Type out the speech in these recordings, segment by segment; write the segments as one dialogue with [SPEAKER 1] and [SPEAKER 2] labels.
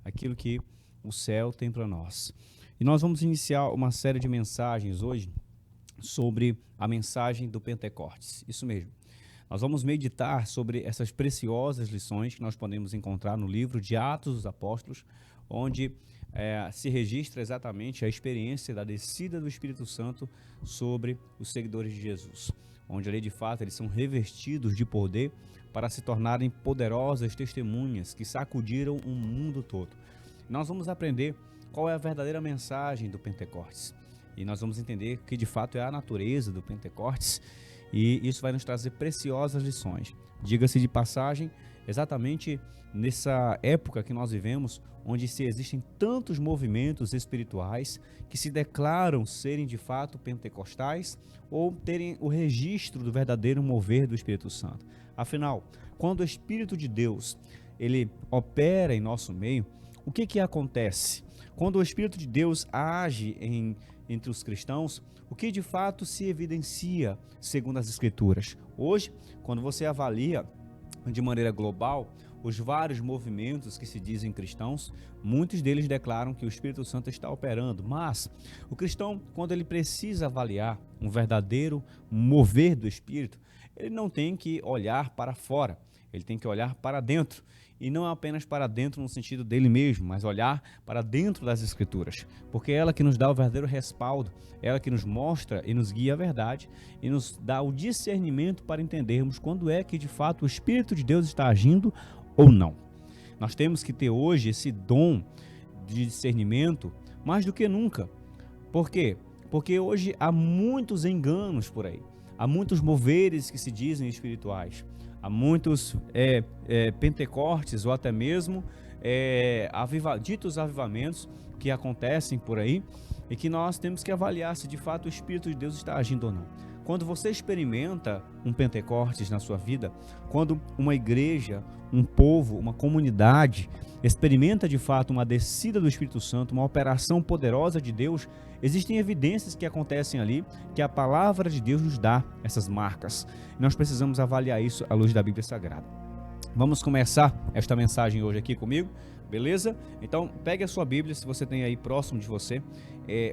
[SPEAKER 1] aquilo que o céu tem para nós. E nós vamos iniciar uma série de mensagens hoje sobre a mensagem do Pentecostes. Isso mesmo. Nós vamos meditar sobre essas preciosas lições que nós podemos encontrar no livro de Atos dos Apóstolos, onde se registra exatamente a experiência da descida do Espírito Santo sobre os seguidores de Jesus, onde ali de fato eles são revestidos de poder para se tornarem poderosas testemunhas que sacudiram o mundo todo. Nós vamos aprender qual é a verdadeira mensagem do Pentecostes e nós vamos entender que de fato é a natureza do Pentecostes, e isso vai nos trazer preciosas lições. Diga-se de passagem, exatamente nessa época que nós vivemos, onde existem tantos movimentos espirituais que se declaram serem de fato pentecostais ou terem o registro do verdadeiro mover do Espírito Santo. Afinal, quando o Espírito de Deus ele opera em nosso meio, o que acontece? Quando o Espírito de Deus age entre os cristãos, o que de fato se evidencia segundo as Escrituras? Hoje, quando você avalia de maneira global os vários movimentos que se dizem cristãos, muitos deles declaram que o Espírito Santo está operando, mas o cristão, quando ele precisa avaliar um verdadeiro mover do Espírito, ele não tem que olhar para fora, ele tem que olhar para dentro. E não apenas para dentro no sentido dele mesmo, mas olhar para dentro das Escrituras, porque é ela que nos dá o verdadeiro respaldo, é ela que nos mostra e nos guia a verdade e nos dá o discernimento para entendermos quando é que de fato o Espírito de Deus está agindo ou não. Nós temos que ter hoje esse dom de discernimento mais do que nunca. Por quê? Porque hoje há muitos enganos por aí, há muitos moveres que se dizem espirituais. Há muitos pentecostes ou até mesmo ditos avivamentos que acontecem por aí e que nós temos que avaliar se de fato o Espírito de Deus está agindo ou não. Quando você experimenta um Pentecostes na sua vida, quando uma igreja, um povo, uma comunidade experimenta de fato uma descida do Espírito Santo, uma operação poderosa de Deus, existem evidências que acontecem ali, que a palavra de Deus nos dá essas marcas. Nós precisamos avaliar isso à luz da Bíblia Sagrada. Vamos começar esta mensagem hoje aqui comigo, beleza? Então, pegue a sua Bíblia, se você tem aí próximo de você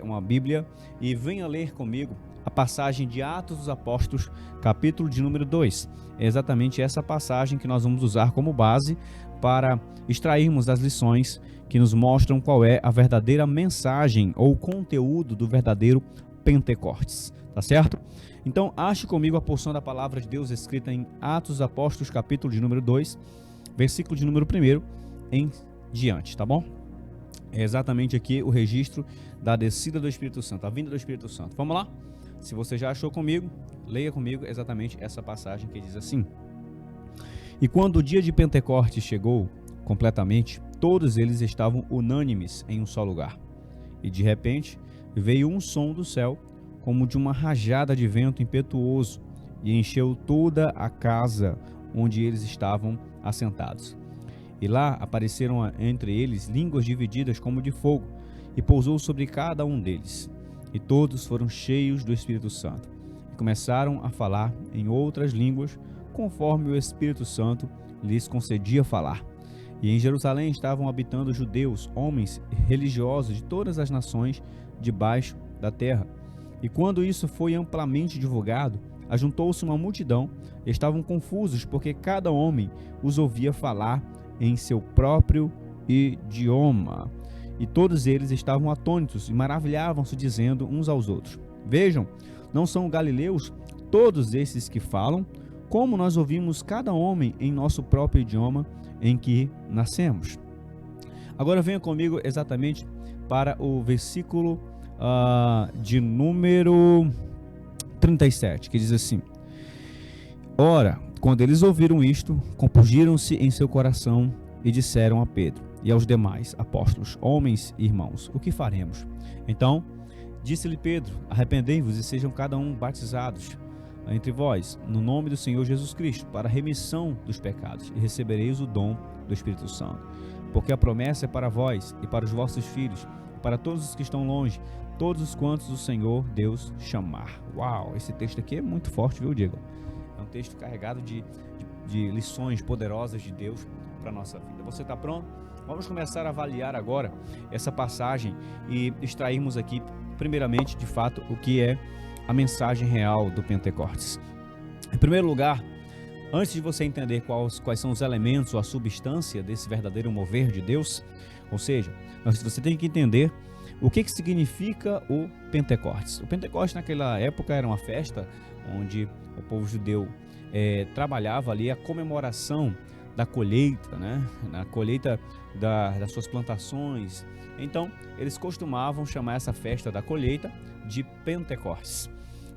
[SPEAKER 1] uma Bíblia, e venha ler comigo a passagem de Atos dos Apóstolos, capítulo de número 2. É exatamente essa passagem que nós vamos usar como base para extrairmos as lições que nos mostram qual é a verdadeira mensagem ou conteúdo do verdadeiro Pentecostes, tá certo? Então, ache comigo a porção da palavra de Deus escrita em Atos dos Apóstolos, capítulo de número 2, versículo de número 1 em diante, tá bom? É exatamente aqui o registro da descida do Espírito Santo, a vinda do Espírito Santo. Vamos lá? Se você já achou comigo, leia comigo exatamente essa passagem que diz assim: E quando o dia de Pentecostes chegou completamente, todos eles estavam unânimes em um só lugar. E de repente veio um som do céu, como de uma rajada de vento impetuoso, e encheu toda a casa onde eles estavam assentados. E lá apareceram entre eles línguas divididas como de fogo, e pousou sobre cada um deles. E todos foram cheios do Espírito Santo, e começaram a falar em outras línguas, conforme o Espírito Santo lhes concedia falar. E em Jerusalém estavam habitando judeus, homens religiosos de todas as nações debaixo da terra. E quando isso foi amplamente divulgado, ajuntou-se uma multidão, e estavam confusos, porque cada homem os ouvia falar em seu próprio idioma. E todos eles estavam atônitos e maravilhavam-se, dizendo uns aos outros: Vejam, não são galileus todos esses que falam? Como nós ouvimos cada homem em nosso próprio idioma em que nascemos? Agora venha comigo exatamente para o versículo de número 37, que diz assim: Ora, quando eles ouviram isto, compungiram-se em seu coração e disseram a Pedro e aos demais apóstolos: Homens e irmãos, o que faremos? Então disse-lhe Pedro: Arrependei-vos e sejam cada um batizados entre vós, no nome do Senhor Jesus Cristo, para a remissão dos pecados, e recebereis o dom do Espírito Santo. Porque a promessa é para vós e para os vossos filhos, para todos os que estão longe, todos os quantos o Senhor Deus chamar. Uau, esse texto aqui é muito forte, viu, Diego? É um texto carregado de lições poderosas de Deus para a nossa vida. Você está pronto? Vamos começar a avaliar agora essa passagem e extrairmos aqui, primeiramente, de fato, o que é a mensagem real do Pentecostes. Em primeiro lugar, antes de você entender quais são os elementos ou a substância desse verdadeiro mover de Deus, ou seja, você tem que entender o que significa o Pentecostes. O Pentecostes naquela época era uma festa onde o povo judeu trabalhava ali a comemoração da colheita, né? Na colheita das suas plantações. Então, eles costumavam chamar essa festa da colheita de Pentecostes.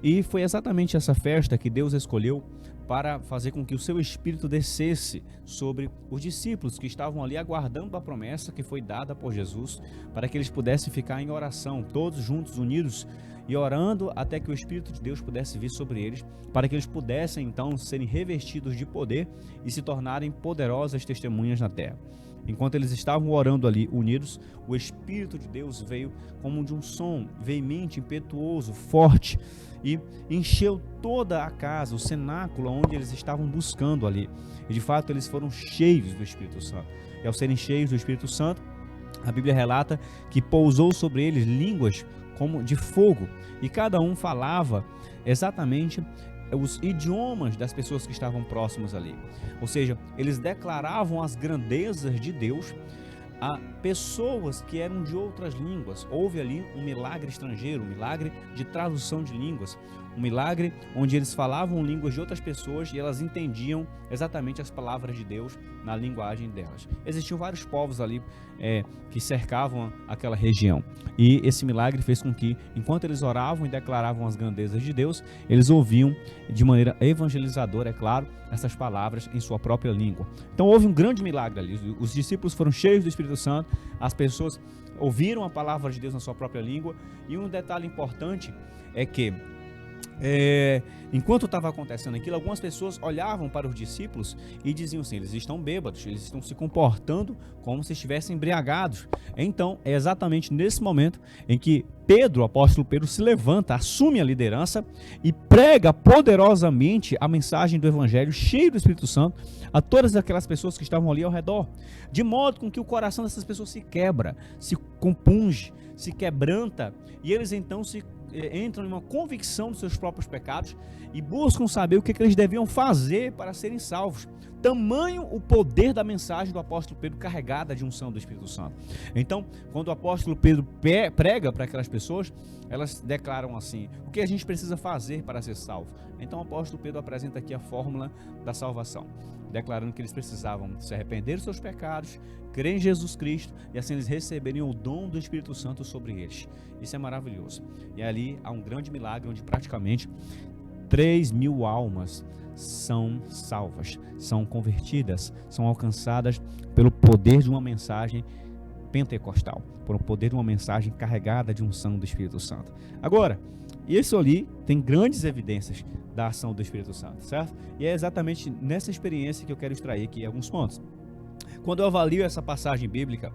[SPEAKER 1] E foi exatamente essa festa que Deus escolheu para fazer com que o seu Espírito descesse sobre os discípulos que estavam ali aguardando a promessa que foi dada por Jesus, para que eles pudessem ficar em oração, todos juntos, unidos, e orando até que o Espírito de Deus pudesse vir sobre eles, para que eles pudessem então serem revestidos de poder e se tornarem poderosas testemunhas na terra. Enquanto eles estavam orando ali unidos, o Espírito de Deus veio como de um som veemente, impetuoso, forte, e encheu toda a casa, o cenáculo onde eles estavam buscando ali. E de fato eles foram cheios do Espírito Santo. E ao serem cheios do Espírito Santo, a Bíblia relata que pousou sobre eles línguas como de fogo, e cada um falava exatamente os idiomas das pessoas que estavam próximos ali. Ou seja, eles declaravam as grandezas de Deus a pessoas que eram de outras línguas. Houve ali um milagre estrangeiro, um milagre de tradução de línguas, um milagre onde eles falavam línguas de outras pessoas e elas entendiam exatamente as palavras de Deus na linguagem delas. Existiam vários povos ali que cercavam aquela região, e esse milagre fez com que, enquanto eles oravam e declaravam as grandezas de Deus, eles ouviam de maneira evangelizadora, é claro, essas palavras em sua própria língua. Então houve um grande milagre ali. Os discípulos foram cheios do Espírito Santo, as pessoas ouviram a palavra de Deus na sua própria língua. E um detalhe importante é que enquanto estava acontecendo aquilo, algumas pessoas olhavam para os discípulos e diziam assim: eles estão bêbados, eles estão se comportando como se estivessem embriagados. Então é exatamente nesse momento em que Pedro, o apóstolo Pedro, se levanta, assume a liderança e prega poderosamente a mensagem do Evangelho, cheio do Espírito Santo, a todas aquelas pessoas que estavam ali ao redor, de modo com que o coração dessas pessoas se quebra, se compunge, se quebranta, e eles então entram em uma convicção dos seus próprios pecados e buscam saber o que eles deviam fazer para serem salvos. Tamanho o poder da mensagem do apóstolo Pedro, carregada de unção do Espírito Santo. Então, quando o apóstolo Pedro prega para aquelas pessoas, elas declaram assim: o que a gente precisa fazer para ser salvo? Então o apóstolo Pedro apresenta aqui a fórmula da salvação, declarando que eles precisavam se arrepender dos seus pecados, crer em Jesus Cristo, e assim eles receberiam o dom do Espírito Santo sobre eles. Isso é maravilhoso. E ali há um grande milagre onde praticamente 3.000 almas são salvas, são convertidas, são alcançadas pelo poder de uma mensagem pentecostal, por o poder de uma mensagem carregada de unção do Espírito Santo. Agora, isso ali tem grandes evidências da ação do Espírito Santo, certo? E é exatamente nessa experiência que eu quero extrair aqui alguns pontos. Quando eu avalio essa passagem bíblica,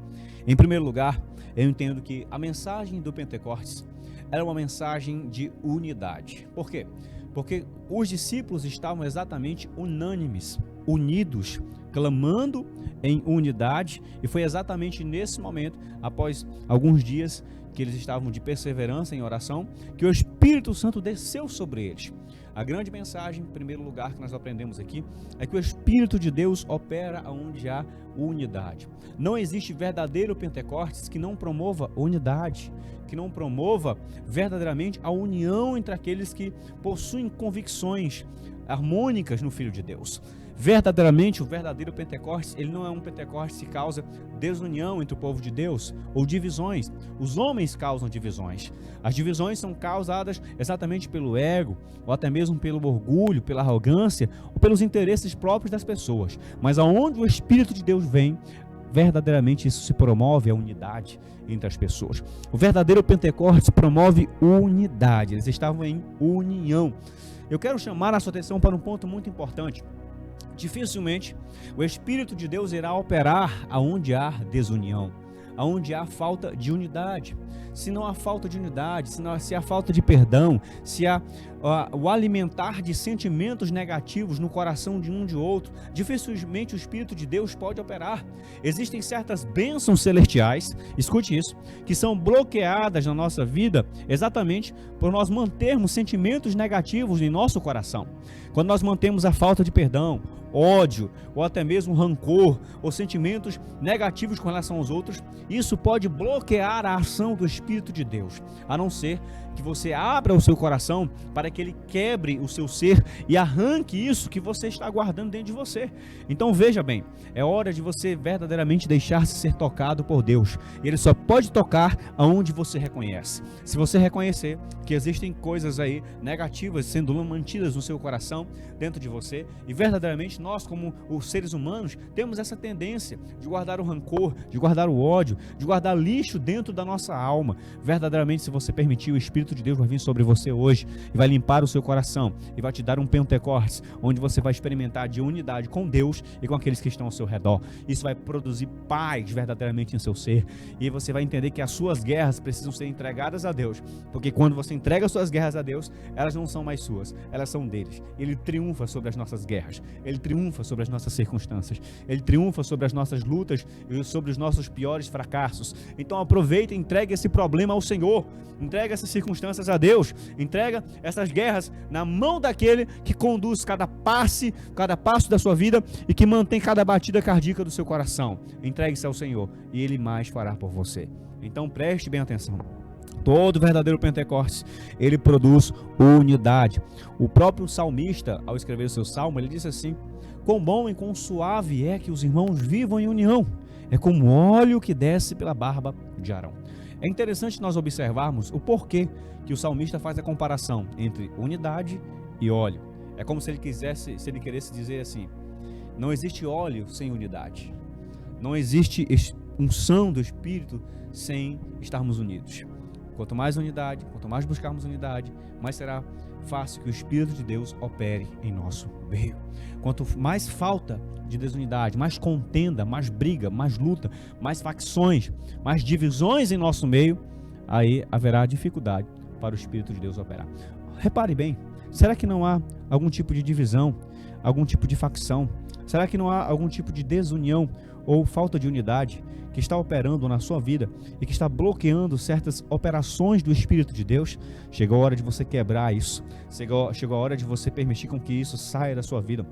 [SPEAKER 1] em primeiro lugar, eu entendo que a mensagem do Pentecostes era uma mensagem de unidade. Por quê? Porque os discípulos estavam exatamente unânimes, unidos, clamando em unidade, e foi exatamente nesse momento, após alguns dias que eles estavam de perseverança em oração, que o Espírito Santo desceu sobre eles. A grande mensagem, em primeiro lugar, que nós aprendemos aqui, é que o Espírito de Deus opera onde há unidade. Não existe verdadeiro Pentecostes que não promova unidade, que não promova verdadeiramente a união entre aqueles que possuem convicções harmônicas no Filho de Deus. Verdadeiramente, o verdadeiro Pentecostes, ele não é um Pentecostes que causa desunião entre o povo de Deus ou divisões. Os homens causam divisões. As divisões são causadas exatamente pelo ego, ou até mesmo pelo orgulho, pela arrogância, ou pelos interesses próprios das pessoas. Mas aonde o Espírito de Deus vem, verdadeiramente isso se promove a unidade entre as pessoas. O verdadeiro Pentecostes promove unidade. Eles estavam em união. Eu quero chamar a sua atenção para um ponto muito importante. Dificilmente o Espírito de Deus irá operar aonde há desunião, onde há falta de unidade. Se não há falta de unidade, se há falta de perdão, se há o alimentar de sentimentos negativos no coração de um de outro, dificilmente o Espírito de Deus pode operar. Existem certas bênçãos celestiais, escute isso, que são bloqueadas na nossa vida exatamente por nós mantermos sentimentos negativos em nosso coração. Quando nós mantemos a falta de perdão, ódio, ou até mesmo rancor, ou sentimentos negativos com relação aos outros, isso pode bloquear a ação do Espírito de Deus, a não ser que você abra o seu coração para que ele quebre o seu ser e arranque isso que você está guardando dentro de você. Então veja bem, é hora de você verdadeiramente deixar-se ser tocado por Deus. Ele só pode tocar aonde você reconhece. Se você reconhecer que existem coisas aí negativas sendo mantidas no seu coração, dentro de você, e verdadeiramente nós, como os seres humanos, temos essa tendência de guardar o rancor, de guardar o ódio, de guardar lixo dentro da nossa alma. Verdadeiramente, se você permitir, o Espírito de Deus vai vir sobre você hoje e vai limpar o seu coração e vai te dar um Pentecostes, onde você vai experimentar de unidade com Deus e com aqueles que estão ao seu redor. Isso vai produzir paz verdadeiramente em seu ser, e você vai entender que as suas guerras precisam ser entregadas a Deus, porque quando você entrega as suas guerras a Deus, elas não são mais suas, elas são deles. Ele triunfa sobre as nossas guerras, ele triunfa sobre as nossas circunstâncias, ele triunfa sobre as nossas lutas e sobre os nossos piores fracassos. Então aproveita e entregue esse problema ao Senhor, entrega essas circunstâncias a Deus, entrega essas guerras na mão daquele que conduz cada passo da sua vida e que mantém cada batida cardíaca do seu coração. Entregue-se ao Senhor e Ele mais fará por você. Então preste bem atenção. Todo verdadeiro Pentecostes, ele produz unidade. O próprio salmista, ao escrever o seu salmo, ele disse assim: quão bom e quão suave é que os irmãos vivam em união, é como óleo que desce pela barba de Arão. É interessante nós observarmos o porquê que o salmista faz a comparação entre unidade e óleo. É como se ele quisesse dizer assim: não existe óleo sem unidade, não existe unção do Espírito sem estarmos unidos. Quanto mais unidade, quanto mais buscarmos unidade, mais será fácil que o Espírito de Deus opere em nosso meio. Quanto mais falta de desunidade, mais contenda, mais briga, mais luta, mais facções, mais divisões em nosso meio, aí haverá dificuldade para o Espírito de Deus operar. Repare bem, será que não há algum tipo de divisão, algum tipo de facção? Será que não há algum tipo de desunião ou falta de unidade que está operando na sua vida e que está bloqueando certas operações do Espírito de Deus? Chegou a hora de você quebrar isso. Chegou a hora de você permitir com que isso saia da sua vida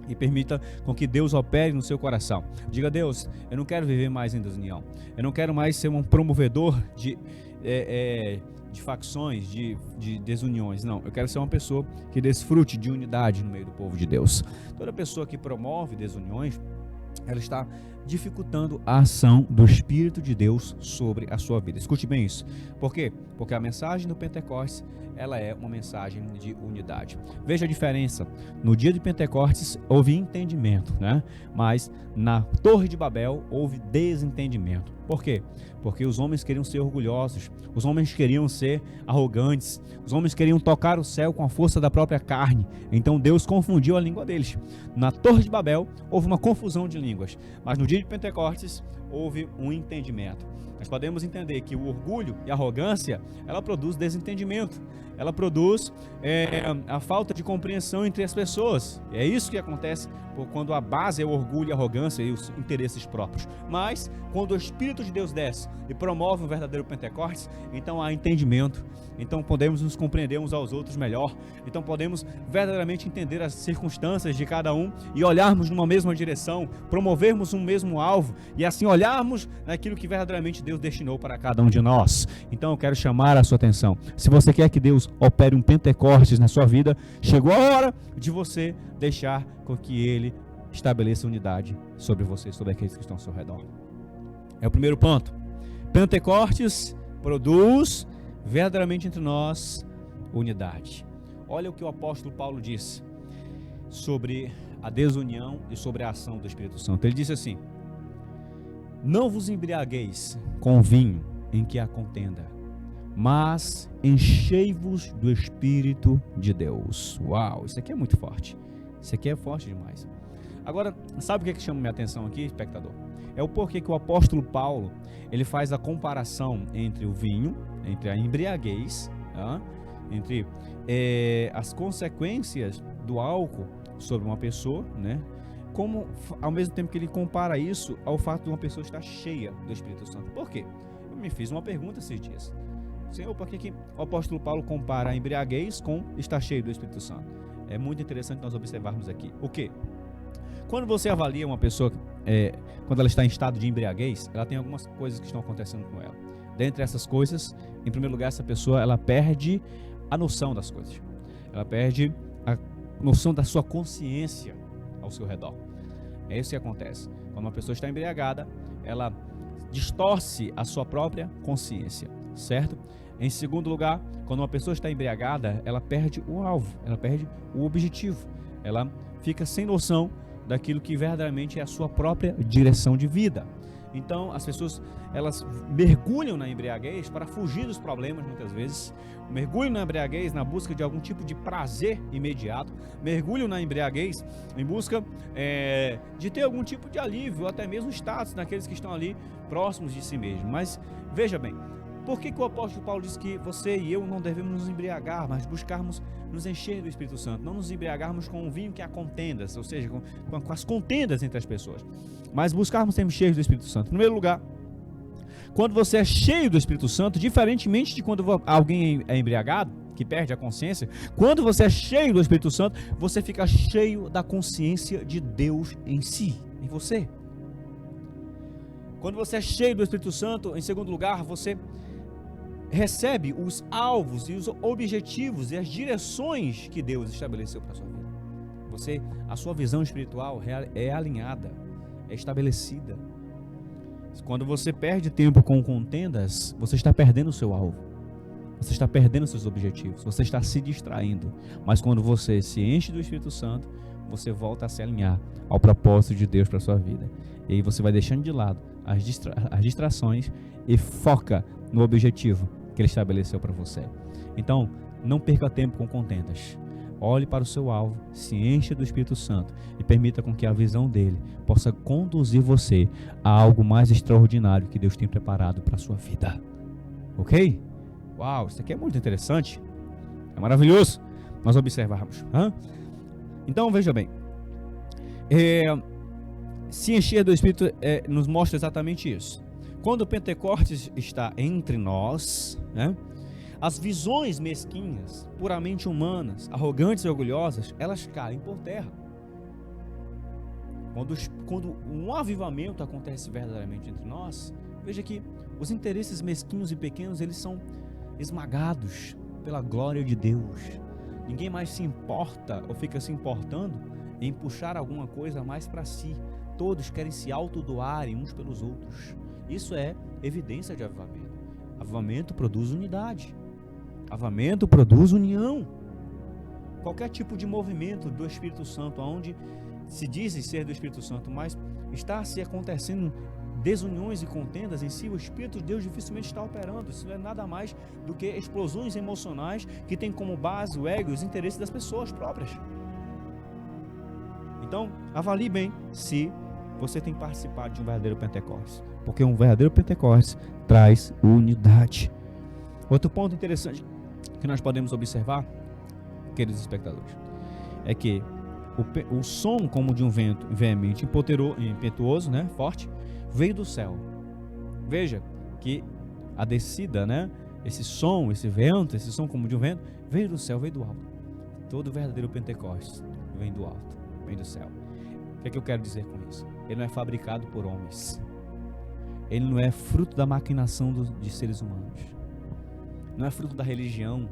[SPEAKER 1] e permita com que Deus opere no seu coração. Diga: Deus, eu não quero viver mais em desunião. Eu não quero mais ser um promovedor de facções, de desuniões. Não, eu quero ser uma pessoa que desfrute de unidade no meio do povo de Deus. Toda pessoa que promove desuniões, ela está dificultando a ação do Espírito de Deus sobre a sua vida. Escute bem isso. Por quê? Porque a mensagem do Pentecostes, ela é uma mensagem de unidade. Veja a diferença. No dia de Pentecostes houve entendimento, né? Mas na Torre de Babel houve desentendimento. Por quê? Porque os homens queriam ser orgulhosos, os homens queriam ser arrogantes, os homens queriam tocar o céu com a força da própria carne. Então Deus confundiu a língua deles. Na Torre de Babel houve uma confusão de línguas, mas no dia de Pentecostes houve um entendimento. Nós podemos entender que o orgulho e a arrogância, ela produz desentendimento, ela produz a falta de compreensão entre as pessoas. É isso que acontece quando a base é o orgulho e a arrogância e os interesses próprios. Mas quando o Espírito de Deus desce e promove um verdadeiro Pentecostes, então há entendimento, então podemos nos compreender uns aos outros melhor, então podemos verdadeiramente entender as circunstâncias de cada um e olharmos numa mesma direção, promovermos um mesmo alvo e assim olharmos naquilo que verdadeiramente Deus destinou para cada um de nós. Então eu quero chamar a sua atenção. Se você quer que Deus opere um Pentecostes na sua vida, chegou a hora de você deixar com que Ele estabeleça unidade sobre você, sobre aqueles que estão ao seu redor. É o primeiro ponto. Pentecostes produz verdadeiramente entre nós unidade. Olha o que o apóstolo Paulo disse sobre a desunião e sobre a ação do Espírito Santo. Ele disse assim: não vos embriagueis com vinho em que há contenda, mas enchei-vos do Espírito de Deus. Uau, isso aqui é muito forte. Isso aqui é forte demais. Agora, sabe o que chama minha atenção aqui, espectador? É o porquê que o apóstolo Paulo, ele faz a comparação entre o vinho, entre a embriaguez, tá? Entre as consequências do álcool sobre uma pessoa, né? Como, ao mesmo tempo que ele compara isso ao fato de uma pessoa estar cheia do Espírito Santo. Por quê? Eu me fiz uma pergunta esses dias. Senhor, por que o apóstolo Paulo compara a embriaguez com estar cheio do Espírito Santo? É muito interessante nós observarmos aqui. O quê? Quando você avalia uma pessoa, quando ela está em estado de embriaguez, ela tem algumas coisas que estão acontecendo com ela. Dentre essas coisas, em primeiro lugar, essa pessoa ela perde a noção das coisas. Ela perde a noção da sua consciência ao seu redor. É isso que acontece. Quando uma pessoa está embriagada, ela distorce a sua própria consciência, certo? Em segundo lugar, quando uma pessoa está embriagada, ela perde o alvo, ela perde o objetivo. Ela fica sem noção daquilo que verdadeiramente é a sua própria direção de vida. Então, as pessoas, elas mergulham na embriaguez para fugir dos problemas, muitas vezes. Mergulham na embriaguez na busca de algum tipo de prazer imediato. Mergulham na embriaguez em busca de ter algum tipo de alívio, ou até mesmo status naqueles que estão ali próximos de si mesmo. Mas, veja bem, por que o apóstolo Paulo diz que você e eu não devemos nos embriagar, mas buscarmos nos encher do Espírito Santo, não nos embriagarmos com o vinho que há contendas, ou seja, com as contendas entre as pessoas, mas buscarmos sermos cheios do Espírito Santo. Em primeiro lugar, quando você é cheio do Espírito Santo, diferentemente de quando alguém é embriagado, que perde a consciência, quando você é cheio do Espírito Santo, você fica cheio da consciência de Deus em si, em você. Quando você é cheio do Espírito Santo, em segundo lugar, você recebe os alvos e os objetivos e as direções que Deus estabeleceu para a sua vida. A sua visão espiritual é alinhada, é estabelecida. Quando você perde tempo com contendas, você está perdendo o seu alvo, você está perdendo seus objetivos, você está se distraindo. Mas quando você se enche do Espírito Santo, você volta a se alinhar ao propósito de Deus para a sua vida. E aí você vai deixando de lado as distrações e foca no objetivo que Ele estabeleceu para você. Então, não perca tempo com contendas. Olhe para o seu alvo, se encha do Espírito Santo e permita com que a visão dele possa conduzir você a algo mais extraordinário que Deus tem preparado para a sua vida. Ok? Uau, isso aqui é muito interessante. É maravilhoso nós observarmos. Então, veja bem. Se encher do Espírito nos mostra exatamente isso. Quando o Pentecostes está entre nós, né, as visões mesquinhas, puramente humanas, arrogantes e orgulhosas, elas caem por terra. Quando um avivamento acontece verdadeiramente entre nós, veja que os interesses mesquinhos e pequenos, eles são esmagados pela glória de Deus. Ninguém mais se importa ou fica se importando em puxar alguma coisa mais para si. Todos querem se autodoarem uns pelos outros. Isso é evidência de avivamento. Avivamento produz unidade. Avivamento produz união. Qualquer tipo de movimento do Espírito Santo, onde se diz ser do Espírito Santo, mas está se acontecendo desuniões e contendas em si, o Espírito de Deus dificilmente está operando. Isso não é nada mais do que explosões emocionais que têm como base o ego e os interesses das pessoas próprias. Então, avalie bem se você tem participado de um verdadeiro Pentecostes, porque um verdadeiro Pentecostes traz unidade. Outro ponto interessante que nós podemos observar, queridos espectadores, é que o som como de um vento veemente impetuoso, né, forte, veio do céu. Veja que a descida, né, esse som, esse vento, esse som como de um vento, veio do céu, veio do alto. Todo verdadeiro Pentecostes vem do alto, vem do céu. O que eu quero dizer com isso? Ele não é fabricado por homens. Ele não é fruto da maquinação de seres humanos. Não é fruto da religião.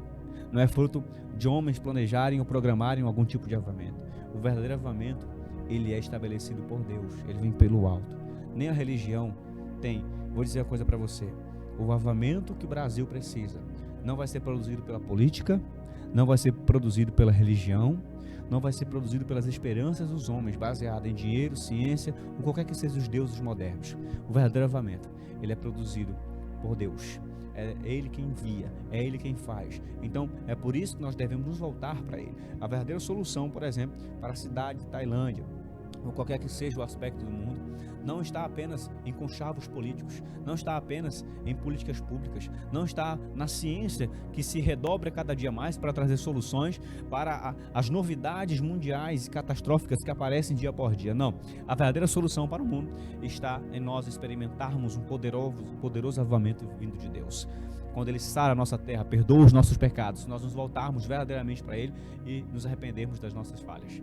[SPEAKER 1] Não é fruto de homens planejarem ou programarem algum tipo de avivamento. O verdadeiro avivamento, ele é estabelecido por Deus. Ele vem pelo alto. Nem a religião tem. Vou dizer uma coisa para você. O avivamento que o Brasil precisa não vai ser produzido pela política, não vai ser produzido pela religião, não vai ser produzido pelas esperanças dos homens, baseado em dinheiro, ciência, ou qualquer que sejam os deuses modernos. O verdadeiro avivamento, ele é produzido por Deus. É Ele quem envia, é Ele quem faz. Então, é por isso que nós devemos nos voltar para Ele. A verdadeira solução, por exemplo, para a cidade de Tailândia, ou qualquer que seja o aspecto do mundo, não está apenas em conchavos políticos, não está apenas em políticas públicas, não está na ciência que se redobra cada dia mais para trazer soluções para as novidades mundiais e catastróficas que aparecem dia por dia. Não, a verdadeira solução para o mundo está em nós experimentarmos um poderoso avivamento vindo de Deus. Quando Ele sara a nossa terra, perdoa os nossos pecados, nós nos voltarmos verdadeiramente para Ele e nos arrependermos das nossas falhas.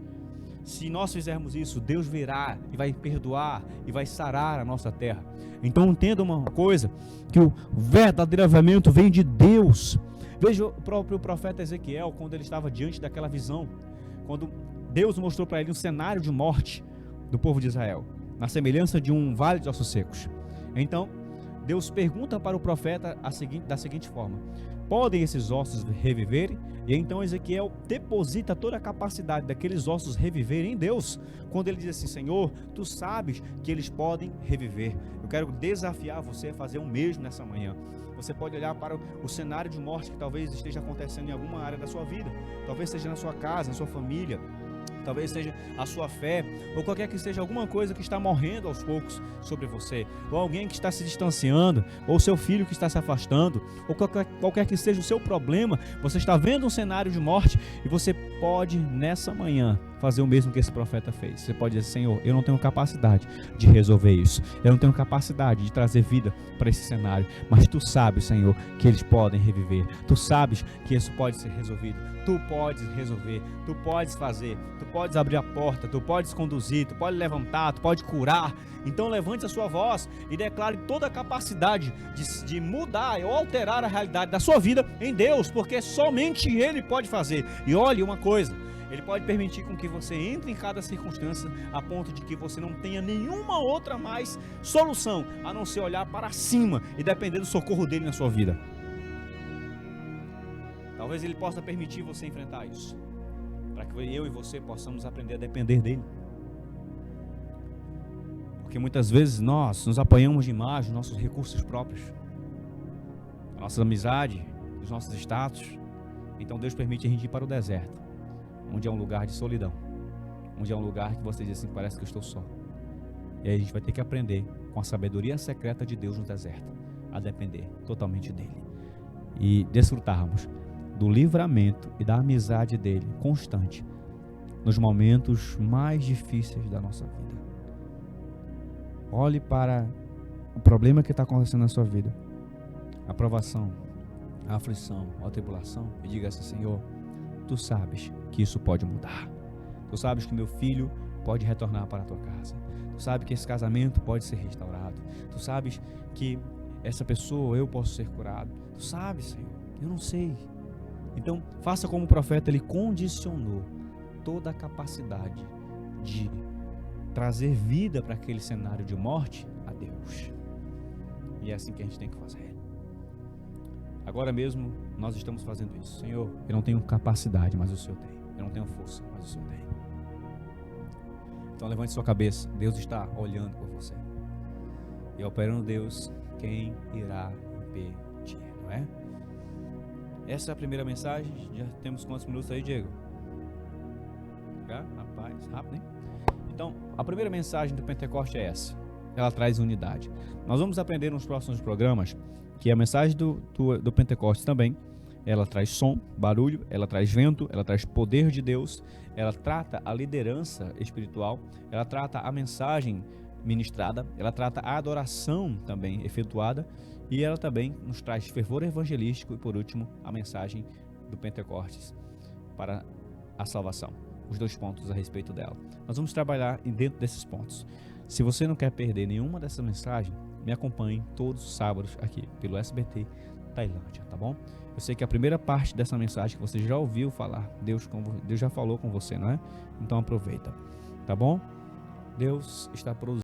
[SPEAKER 1] Se nós fizermos isso, Deus virá e vai perdoar e vai sarar a nossa terra. Então entenda uma coisa, que o verdadeiro avivamento vem de Deus. Veja o próprio profeta Ezequiel, quando ele estava diante daquela visão, quando Deus mostrou para ele um cenário de morte do povo de Israel, na semelhança de um vale de ossos secos. Então, Deus pergunta para o profeta da seguinte forma: podem esses ossos reviverem? E então Ezequiel deposita toda a capacidade daqueles ossos reviverem em Deus, quando ele diz assim: Senhor, tu sabes que eles podem reviver. Eu quero desafiar você a fazer o mesmo nessa manhã. Você pode olhar para o cenário de morte que talvez esteja acontecendo em alguma área da sua vida, talvez seja na sua casa, na sua família, talvez seja a sua fé, ou qualquer que seja alguma coisa que está morrendo aos poucos sobre você, ou alguém que está se distanciando, ou seu filho que está se afastando, ou qualquer que seja o seu problema. Você está vendo um cenário de morte e você pode nessa manhã fazer o mesmo que esse profeta fez. Você pode dizer: Senhor, eu não tenho capacidade de resolver isso, eu não tenho capacidade de trazer vida para esse cenário, mas tu sabes, Senhor, que eles podem reviver, tu sabes que isso pode ser resolvido, tu podes resolver, tu podes fazer, tu podes abrir a porta, tu podes conduzir, tu pode levantar, tu pode curar. Então levante a sua voz e declare toda a capacidade de mudar ou alterar a realidade da sua vida em Deus, porque somente Ele pode fazer. E olhe uma coisa, Ele pode permitir com que você entre em cada circunstância a ponto de que você não tenha nenhuma outra mais solução a não ser olhar para cima e depender do socorro dele na sua vida. Talvez Ele possa permitir você enfrentar isso, para que eu e você possamos aprender a depender dele. Porque muitas vezes nós nos apoiamos demais nos nossos recursos próprios, a nossa amizade, os nossos status. Então Deus permite a gente ir para o deserto, onde é um lugar de solidão, onde é um lugar que você diz assim: parece que eu estou só. E aí a gente vai ter que aprender, com a sabedoria secreta de Deus no deserto, a depender totalmente dele e desfrutarmos do livramento e da amizade dele constante nos momentos mais difíceis da nossa vida. Olhe para o problema que está acontecendo na sua vida, a provação, a aflição, a tribulação, e diga assim: Senhor, tu sabes que isso pode mudar. Tu sabes que meu filho pode retornar para a tua casa. Tu sabes que esse casamento pode ser restaurado. Tu sabes que essa pessoa, eu posso ser curado. Tu sabes, Senhor, eu não sei. Então, faça como o profeta, ele condicionou toda a capacidade de trazer vida para aquele cenário de morte a Deus. E é assim que a gente tem que fazer. Agora mesmo nós estamos fazendo isso. Senhor, eu não tenho capacidade, mas o Senhor tem. Eu não tenho força, mas o Senhor tem. Então levante sua cabeça. Deus está olhando por você. E operando Deus, quem irá impedir, não é? Essa é a primeira mensagem. Já temos quantos minutos aí, Diego? Já? Rapaz, rápido, hein? Então, a primeira mensagem do Pentecoste é essa. Ela traz unidade. Nós vamos aprender nos próximos programas que a mensagem do Pentecoste também, ela traz som, barulho, ela traz vento, ela traz poder de Deus, ela trata a liderança espiritual, ela trata a mensagem ministrada, ela trata a adoração também efetuada, e ela também nos traz fervor evangelístico e, por último, a mensagem do Pentecostes para a salvação. Os 2 pontos a respeito dela. Nós vamos trabalhar dentro desses pontos. Se você não quer perder nenhuma dessas mensagens, me acompanhe todos os sábados aqui pelo SBT Tailândia, tá bom? Eu sei que a primeira parte dessa mensagem que você já ouviu falar, Deus já falou com você, não é? Então aproveita, tá bom? Deus está produzindo